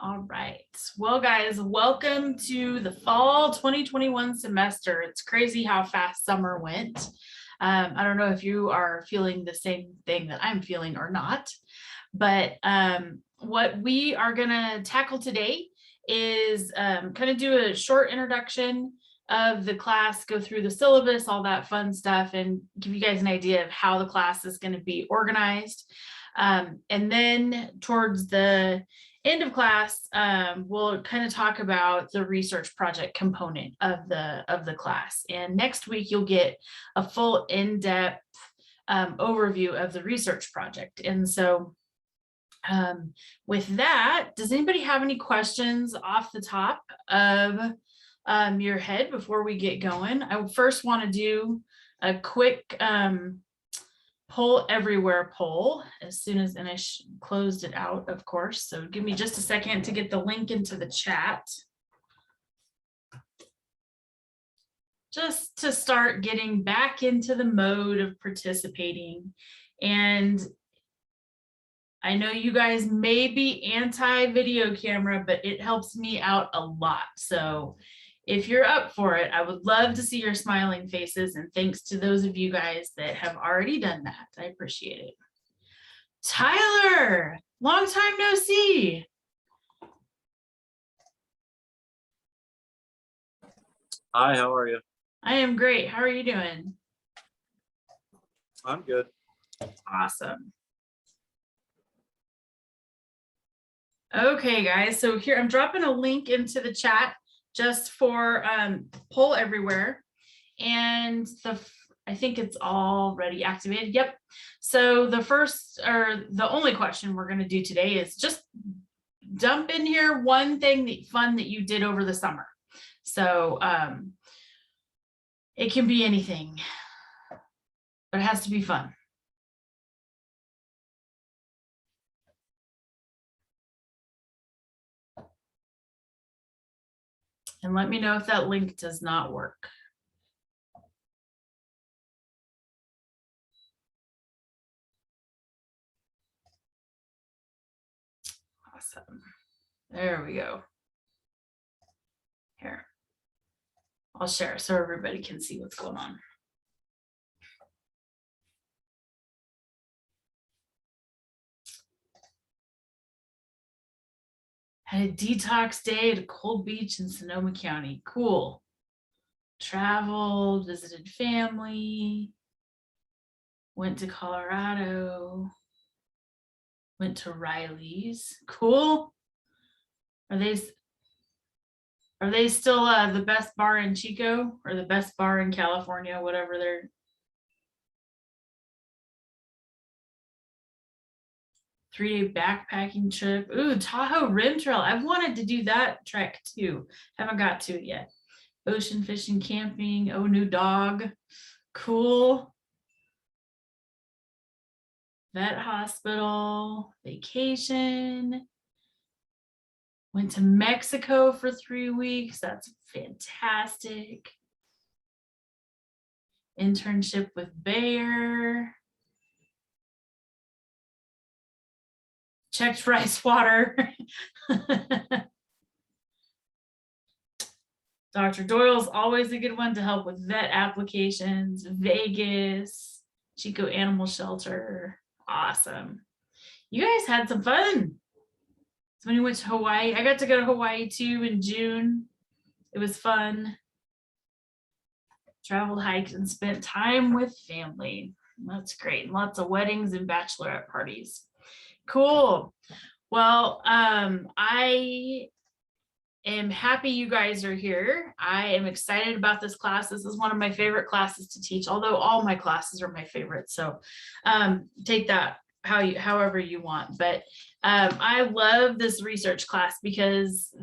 All right. Well, guys, welcome to the fall 2021 semester. It's crazy how fast summer went. I don't know if you are feeling the same thing that I'm feeling or not, but what we are going to tackle today is kind of do a short introduction of the class, go through the syllabus, all that fun stuff, and give you guys an idea of how the class is going to be organized. And then towards the end of class, we'll kind of talk about the research project component of the class. And next week, you'll get a full in-depth overview of the research project. And so with that, does anybody have any questions off the top of your head before we get going? I first want to do a quick poll everywhere poll as soon as, and I closed it out, of course. So give me just a second to get the link into the chat. Just to start getting back into the mode of participating. And I know you guys may be anti-video camera, but it helps me out a lot. So if you're up for it, I would love to see your smiling faces, and thanks to those of you guys that have already done that. I appreciate it. Tyler, long time no see. Hi, how are you? I am great. How are you doing? I'm good. Awesome. Okay, guys, so here I'm dropping a link into the chat just for poll everywhere, and I think it's already activated. Yep. So the first, or the only question we're going to do today is just dump in here one thing fun that you did over the summer. So it can be anything, but it has to be fun. And let me know if that link does not work. Awesome. There we go. Here, I'll share so everybody can see what's going on. Had a detox day at a cold beach in Sonoma County. Cool. Traveled, visited family, went to Colorado, went to Riley's. Cool. Are they still the best bar in Chico, or the best bar in California, whatever they're? Three-day backpacking trip. Ooh, Tahoe Rim Trail. I've wanted to do that trek too. Haven't got to it yet. Ocean fishing, camping. Oh, new dog. Cool. Vet hospital. Vacation. Went to Mexico for 3 weeks. That's fantastic. Internship with Bayer. Checked rice water. Dr. Doyle's always a good one to help with vet applications. Vegas, Chico Animal Shelter. Awesome. You guys had some fun. So when you went to Hawaii, I got to go to Hawaii too in June. It was fun. Traveled, hiked, and spent time with family. That's great. Lots of weddings and bachelorette parties. Cool. Well, I am happy you guys are here. I am excited about this class. This is one of my favorite classes to teach, although all my classes are my favorite. So take that however you want. But I love this research class because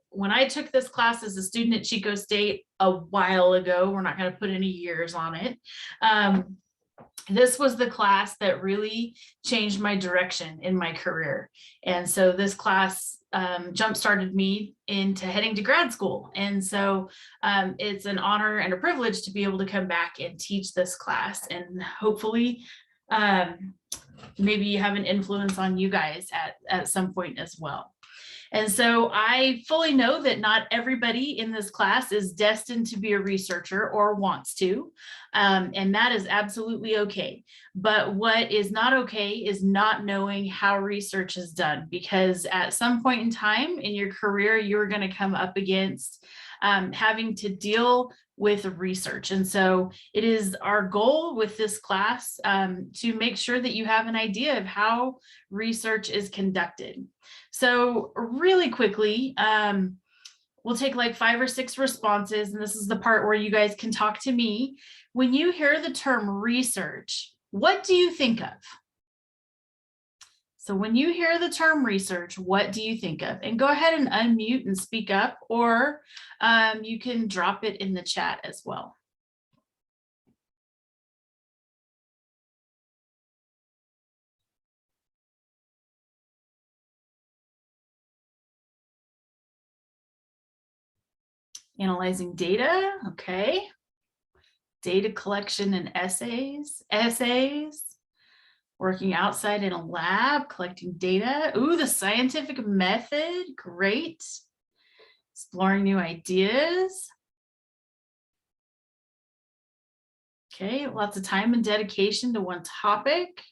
when I took this class as a student at Chico State a while ago, we're not going to put any years on it. This was the class that really changed my direction in my career. And so this class jump-started me into heading to grad school. And so it's an honor and a privilege to be able to come back and teach this class, and hopefully maybe have an influence on you guys at some point as well. And so I fully know that not everybody in this class is destined to be a researcher or wants to, and that is absolutely okay. But what is not okay is not knowing how research is done, because at some point in time in your career, you're going to come up against having to deal with research. And so it is our goal with this class to make sure that you have an idea of how research is conducted. So really quickly, we'll take like 5 or 6 responses, and this is the part where you guys can talk to me. When you hear the term research, what do you think of? So when you hear the term research, what do you think of? And go ahead and unmute and speak up, or you can drop it in the chat as well. Analyzing data, okay. Data collection and essays, working outside in a lab, collecting data. Ooh, the scientific method, great. Exploring new ideas. Okay, lots of time and dedication to one topic.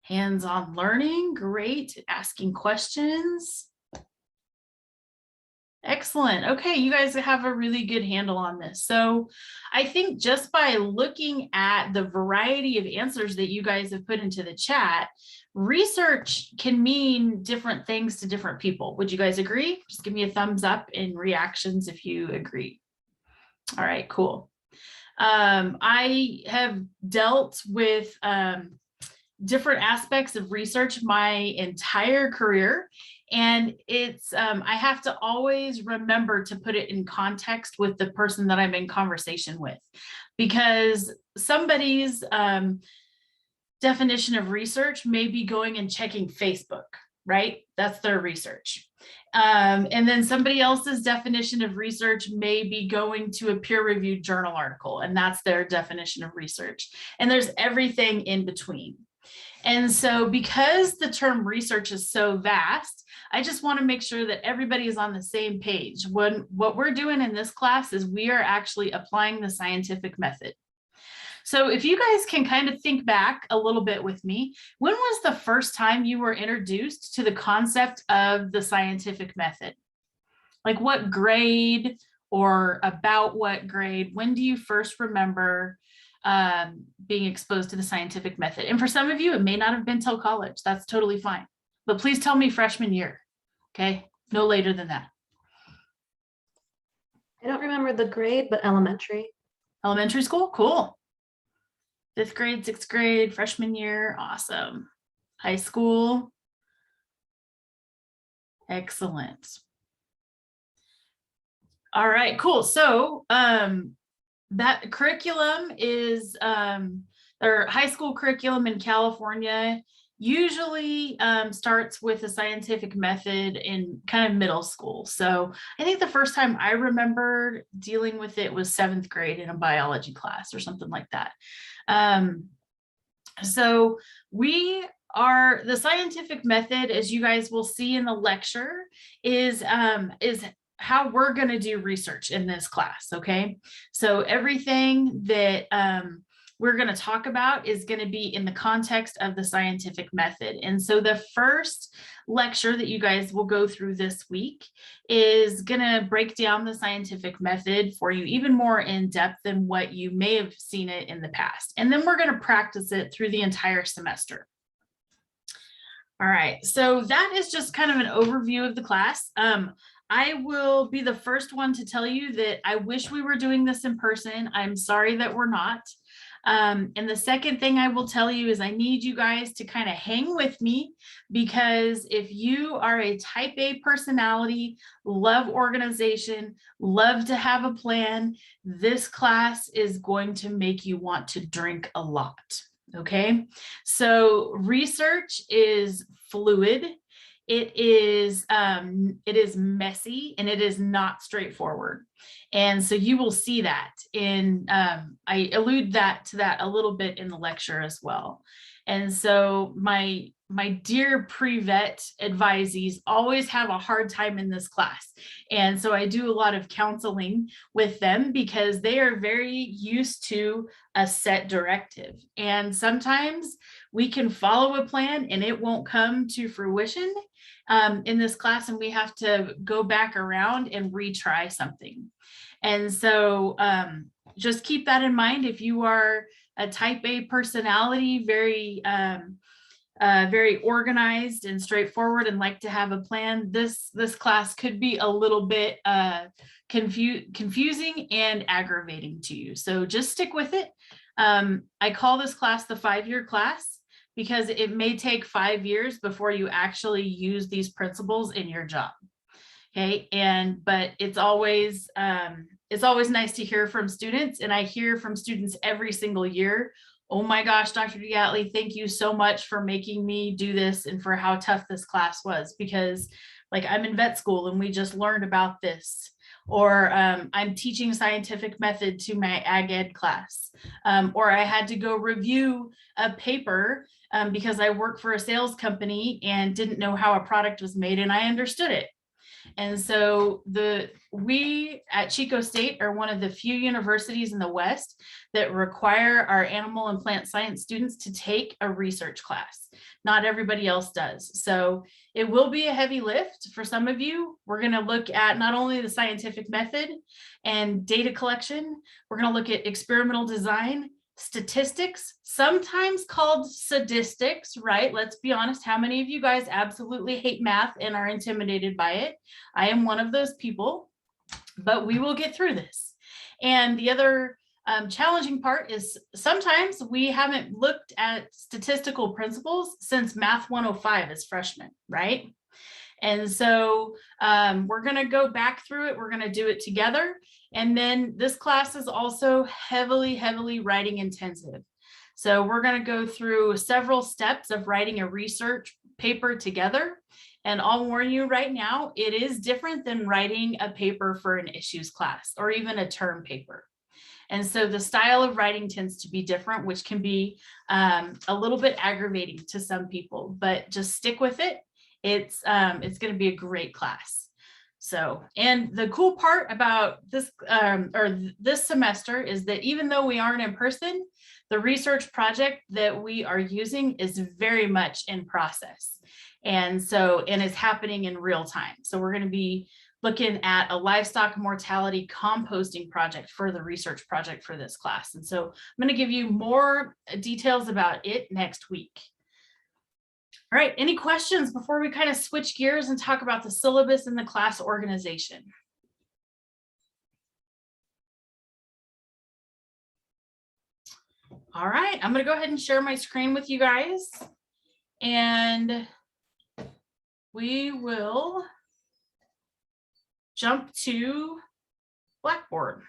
Hands-on learning, great. Asking questions. Excellent. Okay, you guys have a really good handle on this. So I think just by looking at the variety of answers that you guys have put into the chat, research can mean different things to different people. Would you guys agree? Just give me a thumbs up in reactions if you agree. All right, cool. I have dealt with different aspects of research my entire career. And it's, I have to always remember to put it in context with the person that I'm in conversation with, because somebody's definition of research may be going and checking Facebook, right? That's their research. And then somebody else's definition of research may be going to a peer-reviewed journal article, and that's their definition of research. And there's everything in between. And so because the term research is so vast, I just want to make sure that everybody is on the same page. What we're doing in this class is we are actually applying the scientific method. So if you guys can kind of think back a little bit with me, when was the first time you were introduced to the concept of the scientific method? Like what grade or about what grade? When do you first remember being exposed to the scientific method? And for some of you, it may not have been till college. That's totally fine. But please tell me freshman year, okay? No later than that. I don't remember the grade, but elementary. Elementary school, cool. 5th grade, 6th grade, freshman year, awesome. High school, excellent. All right, cool. So that curriculum is, or high school curriculum in California usually starts with a scientific method in kind of middle school. So I think the first time I remember dealing with it was 7th grade in a biology class or something like that. So the scientific method, as you guys will see in the lecture, is how we're going to do research in this class. Okay, so everything that we're going to talk about is going to be in the context of the scientific method. And so the first lecture that you guys will go through this week is going to break down the scientific method for you even more in depth than what you may have seen it in the past. And then we're going to practice it through the entire semester. All right, so that is just kind of an overview of the class. I will be the first one to tell you that I wish we were doing this in person. I'm sorry that we're not. And the second thing I will tell you is I need you guys to kind of hang with me, because if you are a type A personality, love organization, love to have a plan, this class is going to make you want to drink a lot. Okay, so research is fluid. It is messy, and it is not straightforward. And so you will see that in, I allude to that a little bit in the lecture as well. And so my dear pre-vet advisees always have a hard time in this class. And so I do a lot of counseling with them because they are very used to a set directive. And sometimes we can follow a plan and it won't come to fruition in this class, and we have to go back around and retry something. And so just keep that in mind. If you are a type A personality, very organized and straightforward and like to have a plan, this class could be a little bit confusing and aggravating to you. So just stick with it. I call this class the 5-year class because it may take 5 years before you actually use these principles in your job. Okay, but it's always nice to hear from students, and I hear from students every single year, oh my gosh, Dr. Diatley, thank you so much for making me do this and for how tough this class was, because like I'm in vet school and we just learned about this, or I'm teaching scientific method to my ag ed class, or I had to go review a paper because I work for a sales company and didn't know how a product was made and I understood it. And so we at Chico State are one of the few universities in the West that require our animal and plant science students to take a research class. Not everybody else does. So it will be a heavy lift for some of you. We're going to look at not only the scientific method and data collection, we're going to look at experimental design, statistics, sometimes called sadistics, right? Let's be honest. How many of you guys absolutely hate math and are intimidated by it? I am one of those people, but we will get through this. And the other challenging part is sometimes we haven't looked at statistical principles since Math 105 as freshmen, right? And so we're going to go back through it. We're going to do it together. And then this class is also heavily writing intensive. So we're going to go through several steps of writing a research paper together. And I'll warn you right now, it is different than writing a paper for an issues class or even a term paper. And so the style of writing tends to be different, which can be a little bit aggravating to some people, but just stick with it. It's going to be a great class. So, and the cool part about this this semester is that even though we aren't in person, the research project that we are using is very much in process. And so, and it's happening in real time. So we're going to be looking at a livestock mortality composting project for the research project for this class. And so I'm going to give you more details about it next week. All right, any questions before we kind of switch gears and talk about the syllabus and the class organization? All right, I'm going to go ahead and share my screen with you guys, and we will jump to Blackboard.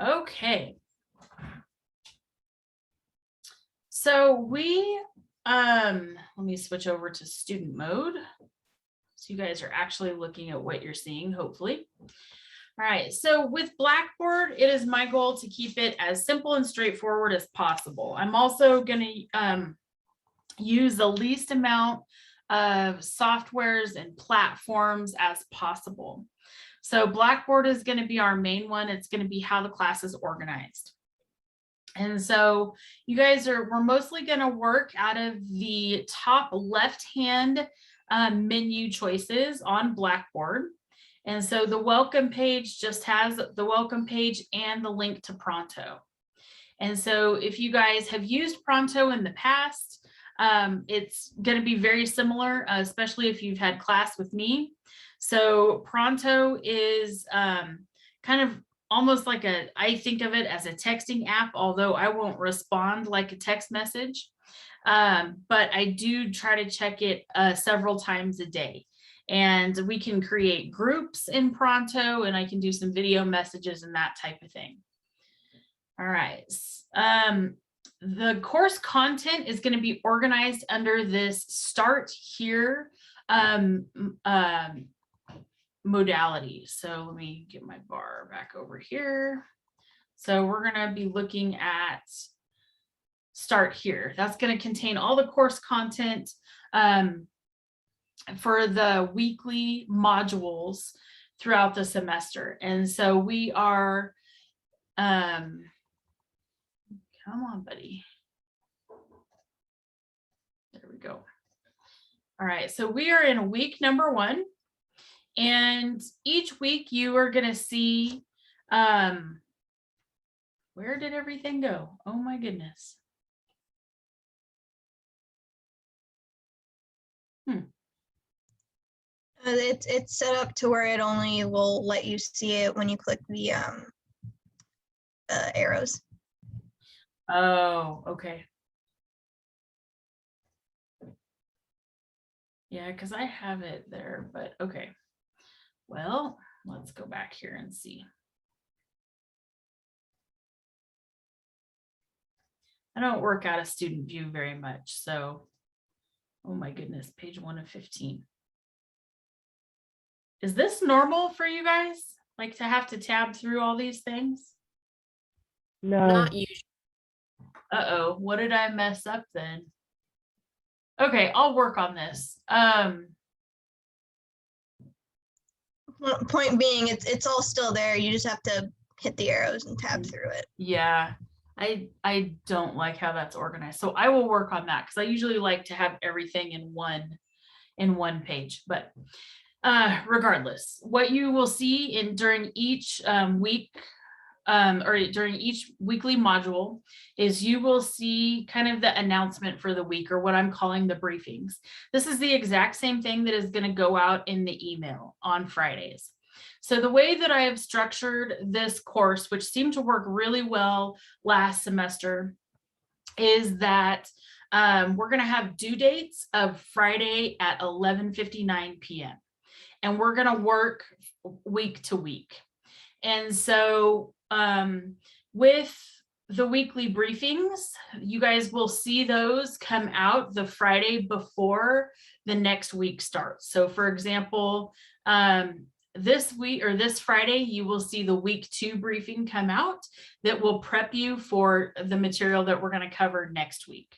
Okay. So we, let me switch over to student mode. So you guys are actually looking at what you're seeing, hopefully. All right, so with Blackboard, it is my goal to keep it as simple and straightforward as possible. I'm also going to use the least amount of softwares and platforms as possible. So Blackboard is going to be our main one. It's going to be how the class is organized. And so you guys we're mostly going to work out of the top left-hand menu choices on Blackboard. And so the welcome page just has the welcome page and the link to Pronto. And so if you guys have used Pronto in the past, it's going to be very similar, especially if you've had class with me. So Pronto is kind of almost like I think of it as a texting app, although I won't respond like a text message. But I do try to check it several times a day. And we can create groups in Pronto, and I can do some video messages and that type of thing. All right. The course content is going to be organized under this start here modality. So let me get my bar back over here. So we're going to be looking at start here. That's going to contain all the course content for the weekly modules throughout the semester. And so we are, come on, buddy. There we go. All right, so we are in week number 1. And each week you are going to see, where did everything go? Oh my goodness. It's set up to where it only will let you see it when you click the arrows. Oh, okay. Yeah, because I have it there, but okay. Well, let's go back here and see. I don't work out of student view very much, so, oh my goodness, page 1 of 15. Is this normal for you guys? Like to have to tab through all these things? No. Not usually. Uh-oh, what did I mess up then? Okay, I'll work on this. Point being, it's all still there. You just have to hit the arrows and tab through it. Yeah, I don't like how that's organized. So I will work on that because I usually like to have everything in one page. But regardless, what you will see during each week or during each weekly module is you will see kind of the announcement for the week, or what I'm calling the briefings. This is the exact same thing that is going to go out in the email on Fridays. So the way that I have structured this course, which seemed to work really well last semester, is that we're going to have due dates of Friday at 11:59 p.m. And we're going to work week to week. And so with the weekly briefings, you guys will see those come out the Friday before the next week starts. So for example, this week or this Friday, you will see the week 2 briefing come out that will prep you for the material that we're going to cover next week.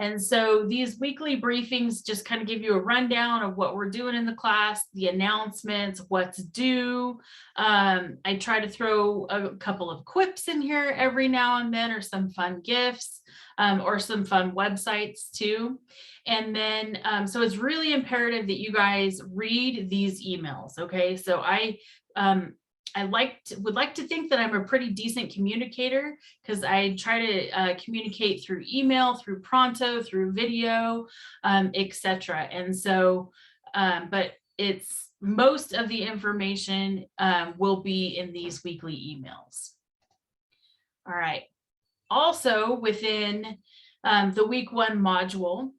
And so these weekly briefings just kind of give you a rundown of what we're doing in the class, the announcements, what's due. I try to throw a couple of quips in here every now and then, or some fun GIFs, or some fun websites too. And then, so it's really imperative that you guys read these emails, okay? So I would like to think that I'm a pretty decent communicator because I try to communicate through email, through Pronto, through video, etc. And so, but it's most of the information will be in these weekly emails. All right. Also within the week 1 module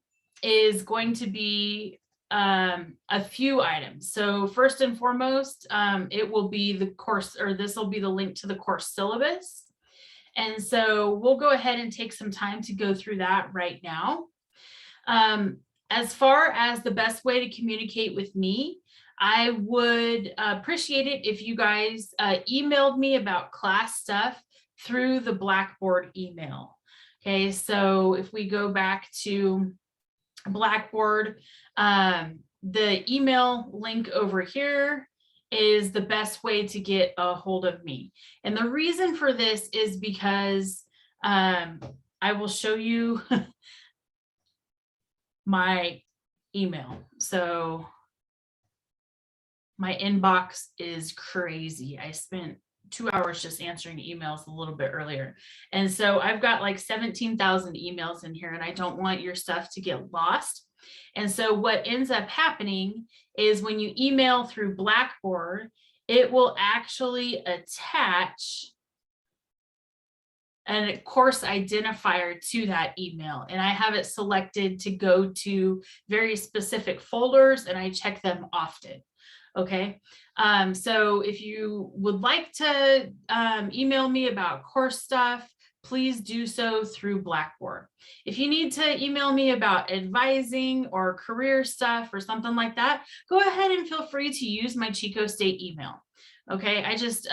is going to be a few items. So first and foremost, it will be the course, or this will be the link to the course syllabus. And so we'll go ahead and take some time to go through that right now. As far as the best way to communicate with me, I would appreciate it if you guys emailed me about class stuff through the Blackboard email. Okay, so if we go back to Blackboard, the email link over here is the best way to get a hold of me. And the reason for this is because I will show you my email. So my inbox is crazy. I spent 2 hours just answering emails a little bit earlier. And so I've got like 17,000 emails in here, and I don't want your stuff to get lost. And so what ends up happening is when you email through Blackboard, it will actually attach a course identifier to that email. And I have it selected to go to very specific folders, and I check them often. Okay, so if you would like to email me about course stuff, please do so through Blackboard. If you need to email me about advising or career stuff or something like that, go ahead and feel free to use my Chico State email. Okay, I just,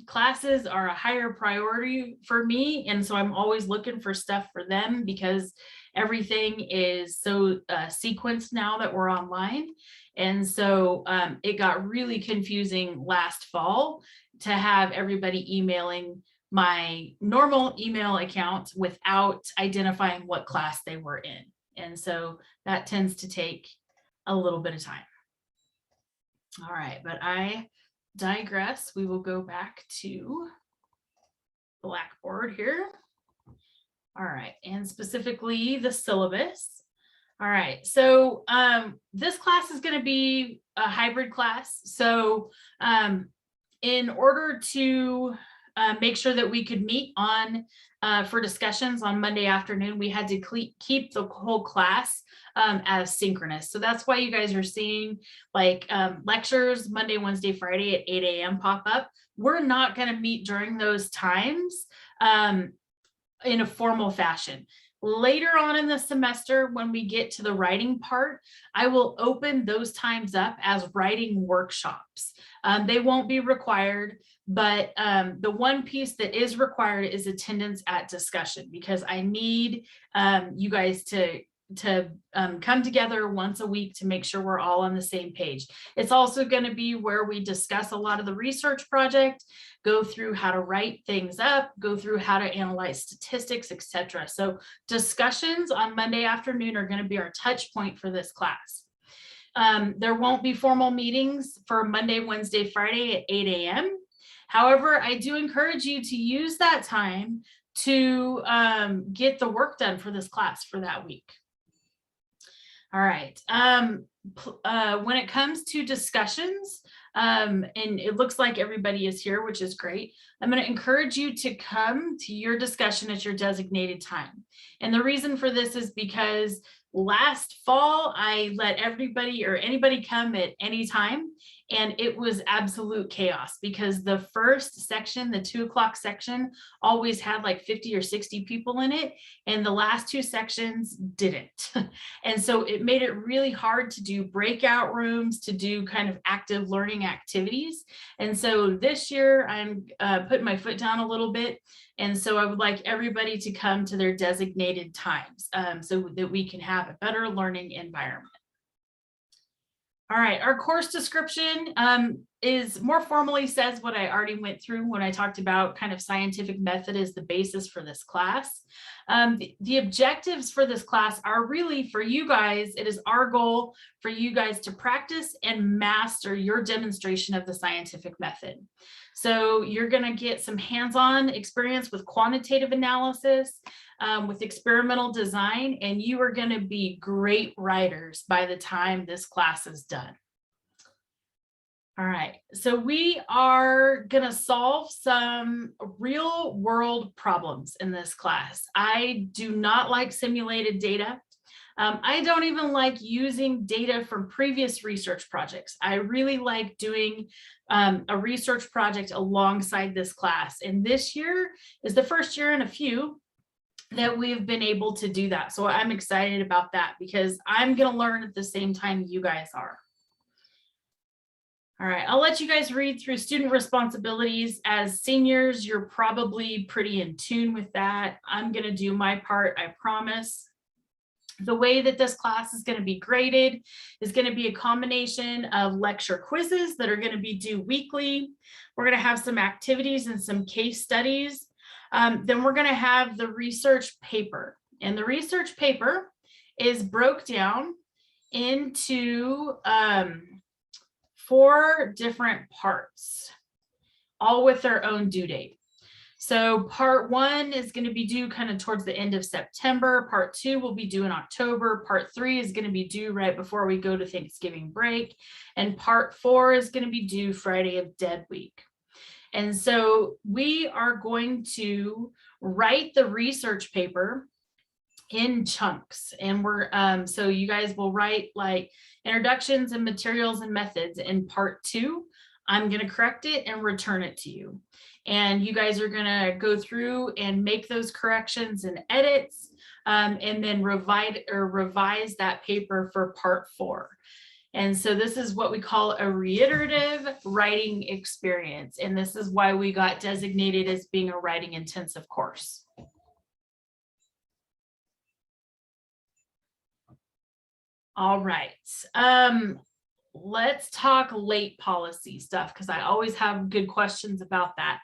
classes are a higher priority for me. And so I'm always looking for stuff for them because everything is so sequenced now that we're online. And so it got really confusing last fall to have everybody emailing my normal email account without identifying what class they were in. And so that tends to take a little bit of time. All right, but I digress. We will go back to Blackboard here. All right, and specifically the syllabus. All right, so this class is going to be a hybrid class. So in order to make sure that we could meet on for discussions on Monday afternoon, we had to keep the whole class as synchronous. So that's why you guys are seeing like lectures Monday, Wednesday, Friday at 8 a.m. pop up. We're not going to meet during those times in a formal fashion. Later on in the semester, when we get to the writing part, I will open those times up as writing workshops. They won't be required, but the one piece that is required is attendance at discussion, because I need you guys to come together once a week to make sure we're all on the same page. It's also going to be where we discuss a lot of the research project, go through how to write things up, go through how to analyze statistics, etc. So discussions on Monday afternoon are going to be our touch point for this class. There won't be formal meetings for Monday, Wednesday, Friday at 8 a.m. However, I do encourage you to use that time to get the work done for this class for that week. All right. When it comes to discussions, and it looks like everybody is here, which is great, I'm going to encourage you to come to your discussion at your designated time. And the reason for this is because last fall, I let everybody or anybody come at any time, and it was absolute chaos because the first section, the 2 o'clock section, always had like 50 or 60 people in it, and the last 2 sections didn't. And so it made it really hard to do breakout rooms, to do kind of active learning activities. And so this year I'm putting my foot down a little bit. And so I would like everybody to come to their designated times so that we can have a better learning environment. All right, our course description is more formally says what I already went through when I talked about kind of scientific method as the basis for this class. The objectives for this class are really for you guys. It is our goal for you guys to practice and master your demonstration of the scientific method. So you're going to get some hands-on experience with quantitative analysis, with experimental design, and you are going to be great writers by the time this class is done. All right, so we are going to solve some real world problems in this class. I do not like simulated data. I don't even like using data from previous research projects. I really like doing a research project alongside this class. And this year is the first year in a few that we've been able to do that. So I'm excited about that because I'm going to learn at the same time you guys are. All right, I'll let you guys read through student responsibilities. As seniors, you're probably pretty in tune with that. I'm going to do my part, I promise. The way that this class is going to be graded is going to be a combination of lecture quizzes that are going to be due weekly. We're going to have some activities and some case studies. Then we're going to have the research paper. And the research paper is broke down into 4 different parts, all with their own due date. So part 1 is going to be due kind of towards the end of September. Part 2 will be due in October. Part 3 is going to be due right before we go to Thanksgiving break. And part 4 is going to be due Friday of Dead Week. And so we are going to write the research paper in chunks. And we're, so you guys will write like introductions and materials and methods in part 2. I'm going to correct it and return it to you. And you guys are going to go through and make those corrections and edits, and then revise that paper for part 4. And so this is what we call a reiterative writing experience. And this is why we got designated as being a writing intensive course. All right. Let's talk late policy stuff, because I always have good questions about that.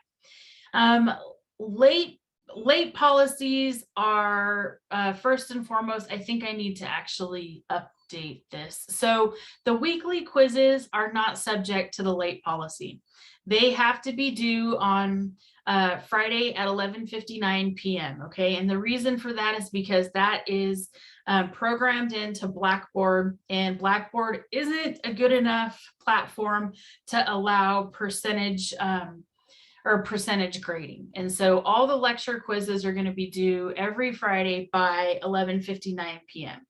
Late policies are, first and foremost, I think I need to actually update this. So the weekly quizzes are not subject to the late policy. They have to be due on Friday at 11:59 p.m. Okay, and the reason for that is because that is programmed into Blackboard, and Blackboard isn't a good enough platform to allow percentage grading. And so all the lecture quizzes are going to be due every Friday by 11:59 p.m.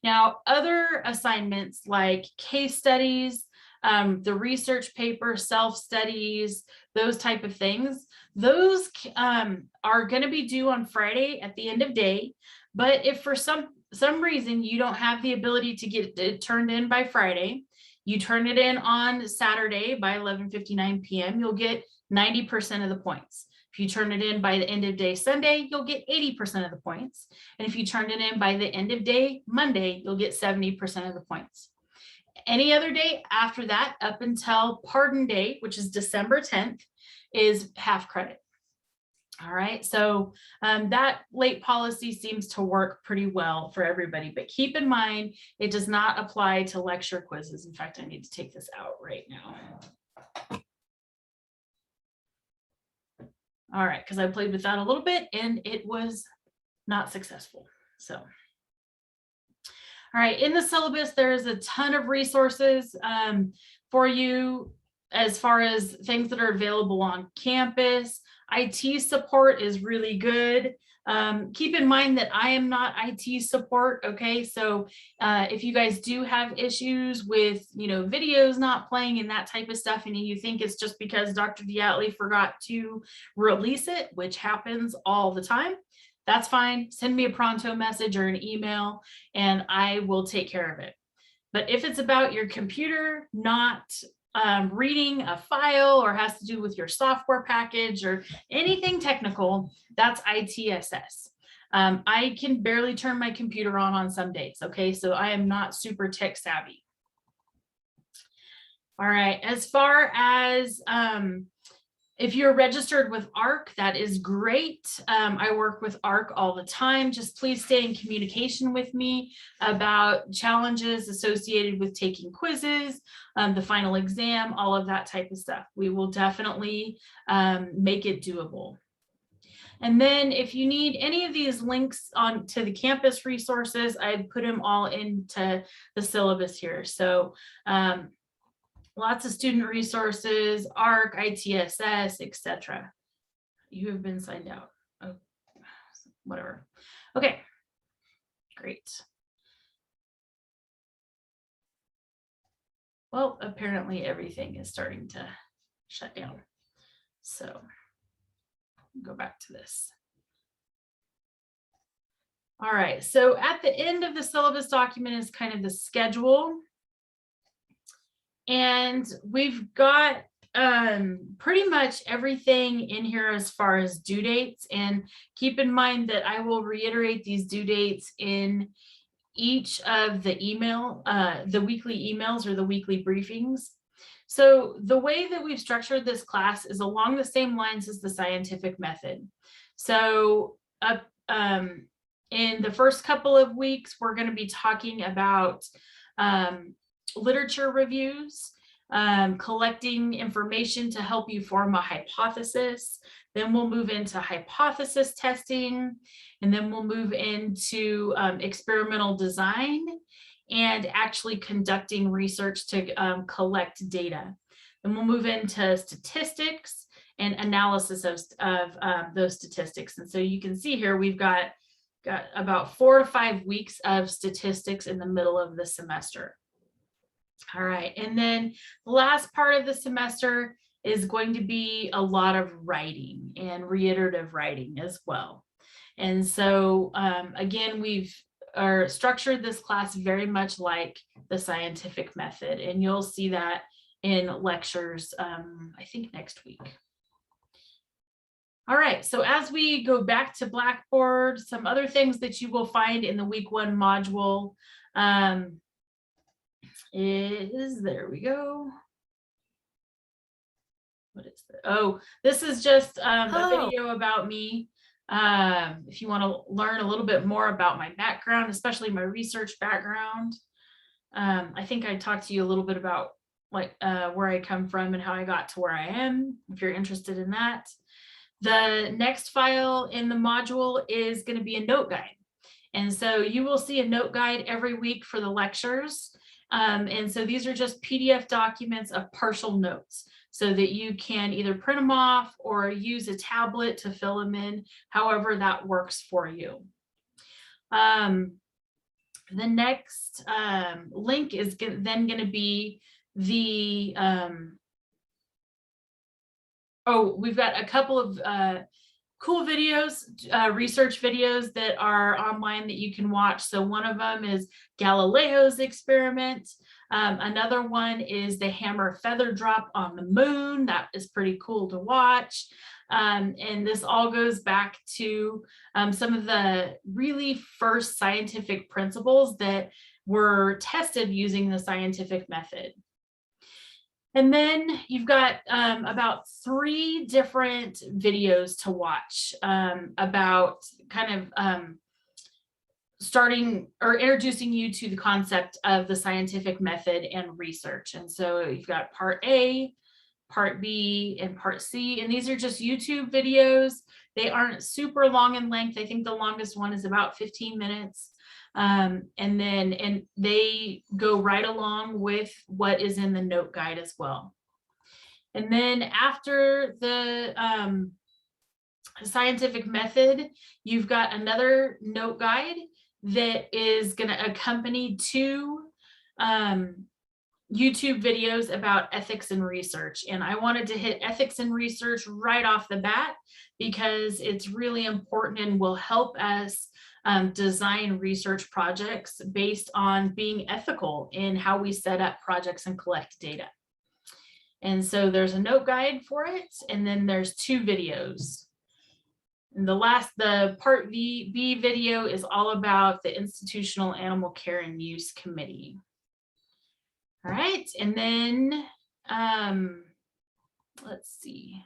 Now, other assignments like case studies, the research paper, self-studies, those type of things, those are going to be due on Friday at the end of day. But if for some reason you don't have the ability to get it turned in by Friday, you turn it in on Saturday by 11:59 p.m., you'll get 90% of the points. If you turn it in by the end of day Sunday, you'll get 80% of the points. And if you turn it in by the end of day Monday, you'll get 70% of the points. Any other day after that, up until pardon day, which is December 10th, is half credit. All right, so that late policy seems to work pretty well for everybody, but keep in mind, it does not apply to lecture quizzes. In fact, I need to take this out right now. All right, because I played with that a little bit and it was not successful. So, all right, in the syllabus, there's a ton of resources for you as far as things that are available on campus. IT support is really good. Keep in mind that I am not IT support, okay? So if you guys do have issues with, videos not playing and that type of stuff, and you think it's just because Dr. Diatley forgot to release it, which happens all the time, that's fine. Send me a pronto message or an email and I will take care of it. But if it's about your computer not reading a file or has to do with your software package or anything technical, that's ITSS. I can barely turn my computer on some days. Okay, so I am not super tech savvy. All right, as far as if you're registered with ARC, that is great. I work with ARC all the time. Just please stay in communication with me about challenges associated with taking quizzes, the final exam, all of that type of stuff. We will definitely make it doable. And then if you need any of these links on to the campus resources, I put them all into the syllabus here. So lots of student resources, ARC, ITSS, etc. You have been signed out. Oh, whatever. Okay, great. Well, apparently everything is starting to shut down. So go back to this. All right, so at the end of the syllabus document is kind of the schedule. And we've got pretty much everything in here as far as due dates. And keep in mind that I will reiterate these due dates in each of the weekly emails or the weekly briefings. So the way that we've structured this class is along the same lines as the scientific method. So in the first couple of weeks, we're going to be talking about literature reviews, collecting information to help you form a hypothesis. Then we'll move into hypothesis testing, and then we'll move into experimental design and actually conducting research to collect data. Then we'll move into statistics and analysis of those statistics. And so you can see here, we've got got about 4 to 5 weeks of statistics in the middle of the semester. All right, and then the last part of the semester is going to be a lot of writing and reiterative writing as well. And so again, we've structured this class very much like the scientific method, and you'll see that in lectures, I think next week. All right, so as we go back to Blackboard, some other things that you will find in the week 1 module is, there we go. What is that? Oh, this is just a video about me. If you want to learn a little bit more about my background, especially my research background. I think I talked to you a little bit about like where I come from and how I got to where I am, if you're interested in that. The next file in the module is going to be a note guide. And so you will see a note guide every week for the lectures. And so these are just PDF documents of partial notes so that you can either print them off or use a tablet to fill them in, however that works for you. The next link is then going to be the, we've got a couple of cool videos, research videos that are online that you can watch. So one of them is Galileo's experiment. Another one is the hammer feather drop on the moon. That is pretty cool to watch. And this all goes back to some of the really first scientific principles that were tested using the scientific method. And then you've got about 3 different videos to watch about kind of starting or introducing you to the concept of the scientific method and research. And so you've got part A, part B, and part C. And these are just YouTube videos. They aren't super long in length. I think the longest one is about 15 minutes. And they go right along with what is in the note guide as well. And then after the scientific method, you've got another note guide that is going to accompany 2 YouTube videos about ethics and research. And I wanted to hit ethics and research right off the bat because it's really important and will help us design research projects based on being ethical in how we set up projects and collect data. And so there's a note guide for it, and then there's 2 videos. And the part B video is all about the Institutional Animal Care and Use Committee. All right, and then let's see.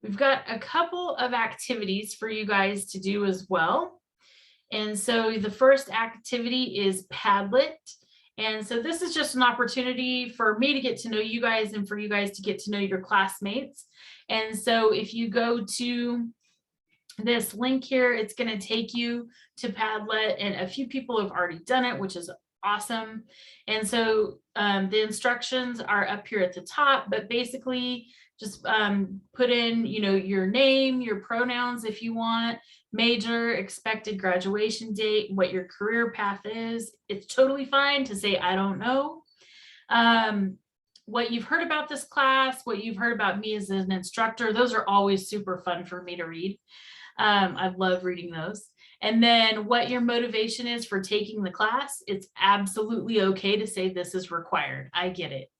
We've got a couple of activities for you guys to do as well. And so the first activity is Padlet. And so this is just an opportunity for me to get to know you guys and for you guys to get to know your classmates. And so if you go to this link here, it's going to take you to Padlet, and a few people have already done it, which is awesome. And so the instructions are up here at the top, but basically just put in, your name, your pronouns if you want, major, expected graduation date, what your career path is. It's totally fine to say, I don't know. What you've heard about this class, what you've heard about me as an instructor, those are always super fun for me to read. I love reading those. And then what your motivation is for taking the class, it's absolutely okay to say this is required. I get it.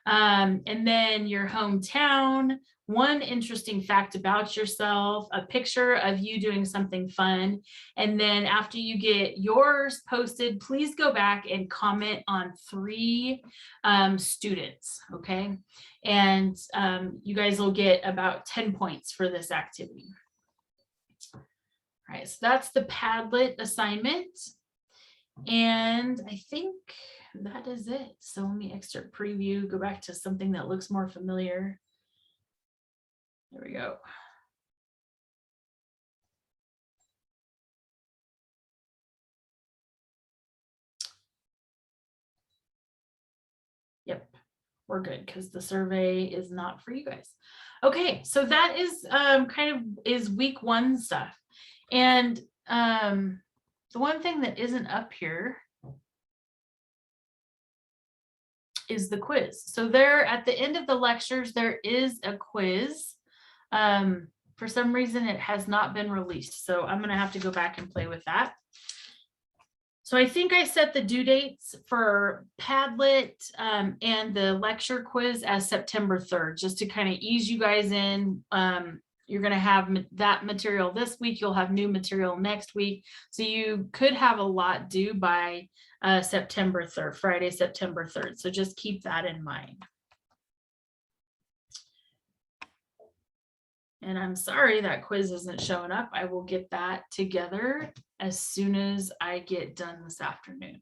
And then your hometown, one interesting fact about yourself, a picture of you doing something fun. And then after you get yours posted, please go back and comment on 3 students, okay? And you guys will get about 10 points for this activity. All right, so that's the Padlet assignment. And I think that is it. So let me exit preview, go back to something that looks more familiar. There we go. Yep, we're good because the survey is not for you guys. Okay, so that is kind of week 1 stuff. And the one thing that isn't up here is the quiz. So there at the end of the lectures, there is a quiz. For some reason, it has not been released. So I'm going to have to go back and play with that. So I think I set the due dates for Padlet and the lecture quiz as September 3rd, just to kind of ease you guys in. You're going to have that material this week. You'll have new material next week. So you could have a lot due by September 3rd, Friday, September 3rd. So just keep that in mind. And I'm sorry that quiz isn't showing up. I will get that together as soon as I get done this afternoon.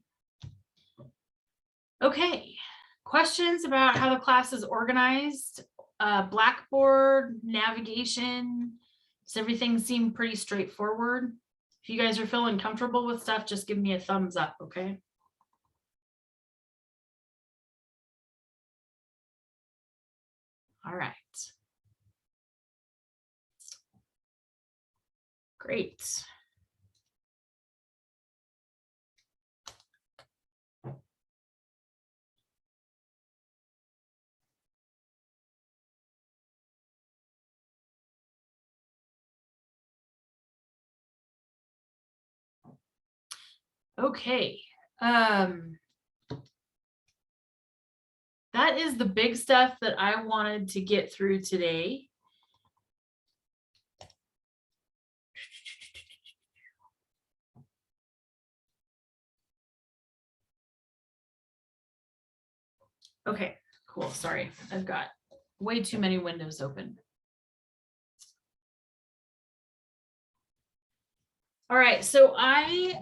Okay, questions about how the class is organized? Blackboard, navigation, does everything seem pretty straightforward? If you guys are feeling comfortable with stuff, just give me a thumbs up, okay? All right. Great. Okay. That is the big stuff that I wanted to get through today. Okay, cool. Sorry, I've got way too many windows open. All right, so I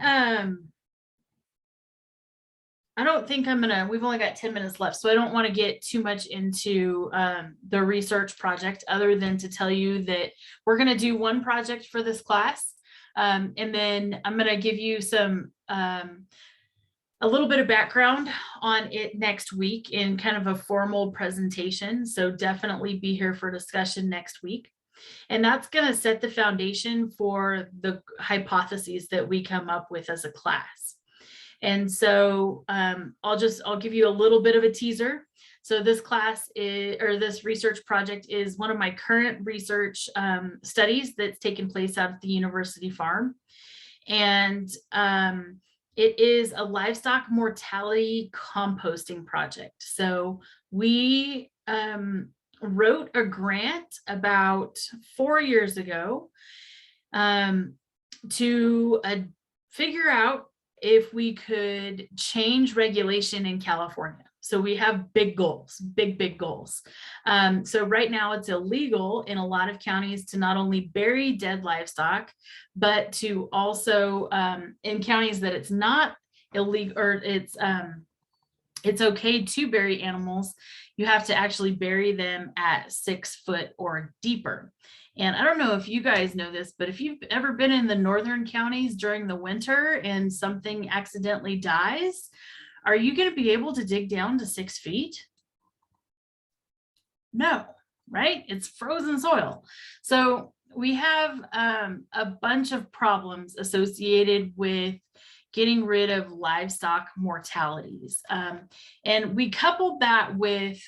don't think we've only got 10 minutes left, so I don't want to get too much into the research project other than to tell you that we're going to do one project for this class. And then I'm going to give you some a little bit of background on it next week in kind of a formal presentation. So definitely be here for discussion next week. And that's going to set the foundation for the hypotheses that we come up with as a class. And so I'll give you a little bit of a teaser. So this class is, or this research project is one of my current research studies that's taken place out at the university farm. And it is a livestock mortality composting project. So we wrote a grant about 4 years ago to figure out if we could change regulation in California. So we have big goals, big goals. So right now it's illegal in a lot of counties to not only bury dead livestock, but to also in counties that it's not illegal or it's okay to bury animals, you have to actually bury them at 6 foot or deeper. And I don't know if you guys know this, but if you've ever been in the northern counties during the winter and something accidentally dies, are you going to be able to dig down to 6 feet? No, right? It's frozen soil. So we have a bunch of problems associated with getting rid of livestock mortalities. And we coupled that with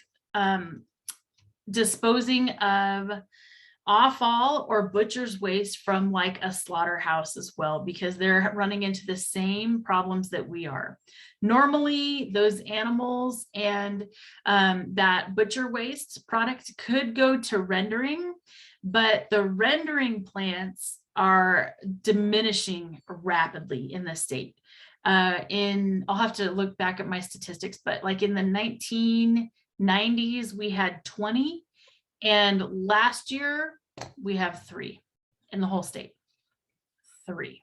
disposing of offal or butcher's waste from like a slaughterhouse as well, because they're running into the same problems that we are. Normally, those animals and that butcher waste product could go to rendering, but the rendering plants are diminishing rapidly in the state. I'll have to look back at my statistics, but like in the 1990s, we had 20. And last year we have 3 in the whole state, 3.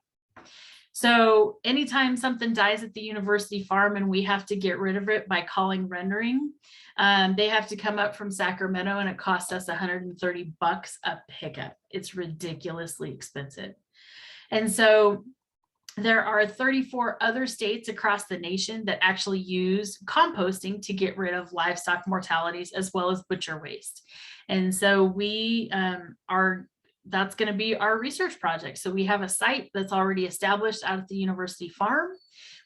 So anytime something dies at the university farm and we have to get rid of it by calling rendering, they have to come up from Sacramento and it costs us $130 a pickup. It's ridiculously expensive. And so there are 34 other states across the nation that actually use composting to get rid of livestock mortalities as well as butcher waste. And so we are that's going to be our research project. So we have a site that's already established out at the university farm.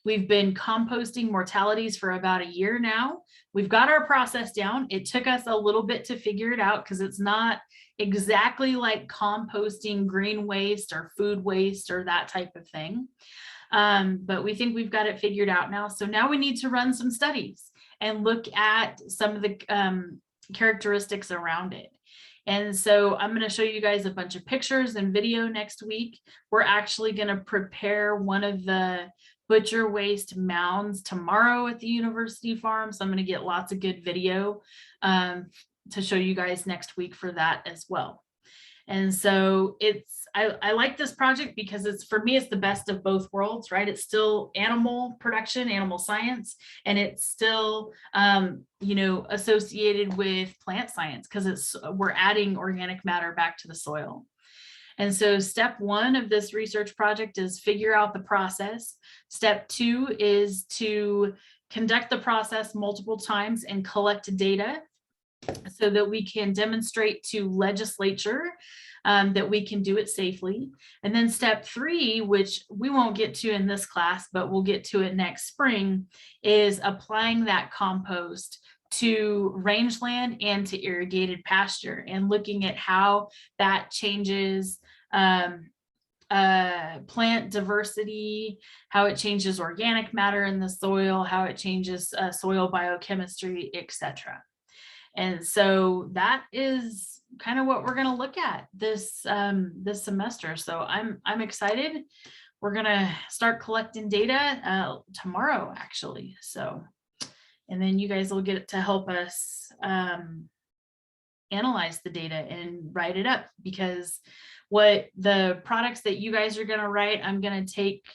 We've been composting mortalities for about a year now. We've got our process down. It took us a little bit to figure it out because it's not exactly like composting green waste or food waste or that type of thing. But we think we've got it figured out now. So now we need to run some studies and look at some of the characteristics around it. And so I'm going to show you guys a bunch of pictures and video next week. We're actually going to prepare one of the butcher waste mounds tomorrow at the university farm. So I'm going to get lots of good video to show you guys next week for that as well. And so I like this project because for me, it's the best of both worlds, right? It's still animal production, animal science, and it's still, associated with plant science because we're adding organic matter back to the soil. And so step 1 of this research project is figure out the process. Step 2 is to conduct the process multiple times and collect data so that we can demonstrate to legislature that we can do it safely. And then step 3, which we won't get to in this class, but we'll get to it next spring, is applying that compost to rangeland and to irrigated pasture and looking at how that changes plant diversity, how it changes organic matter in the soil, how it changes soil biochemistry, etc. And so that is kind of what we're going to look at this semester. So I'm excited. We're going to start collecting data tomorrow, actually. So, and then you guys will get to help us analyze the data and write it up, because what the products that you guys are going to write, I'm going to take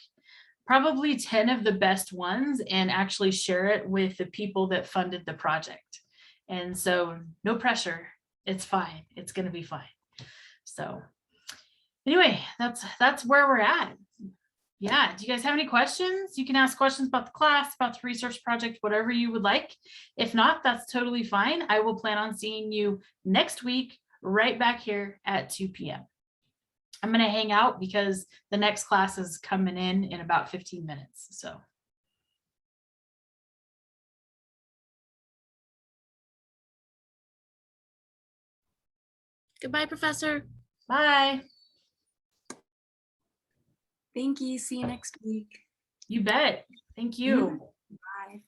probably 10 of the best ones and actually share it with the people that funded the project. And so no pressure. It's fine. It's going to be fine. So anyway, that's where we're at. Yeah. Do you guys have any questions? You can ask questions about the class, about the research project, whatever you would like. If not, that's totally fine. I will plan on seeing you next week, right back here at 2 p.m. I'm going to hang out because the next class is coming in about 15 minutes. So. Goodbye, Professor. Bye. Thank you. See you next week. You bet. Thank you. Bye.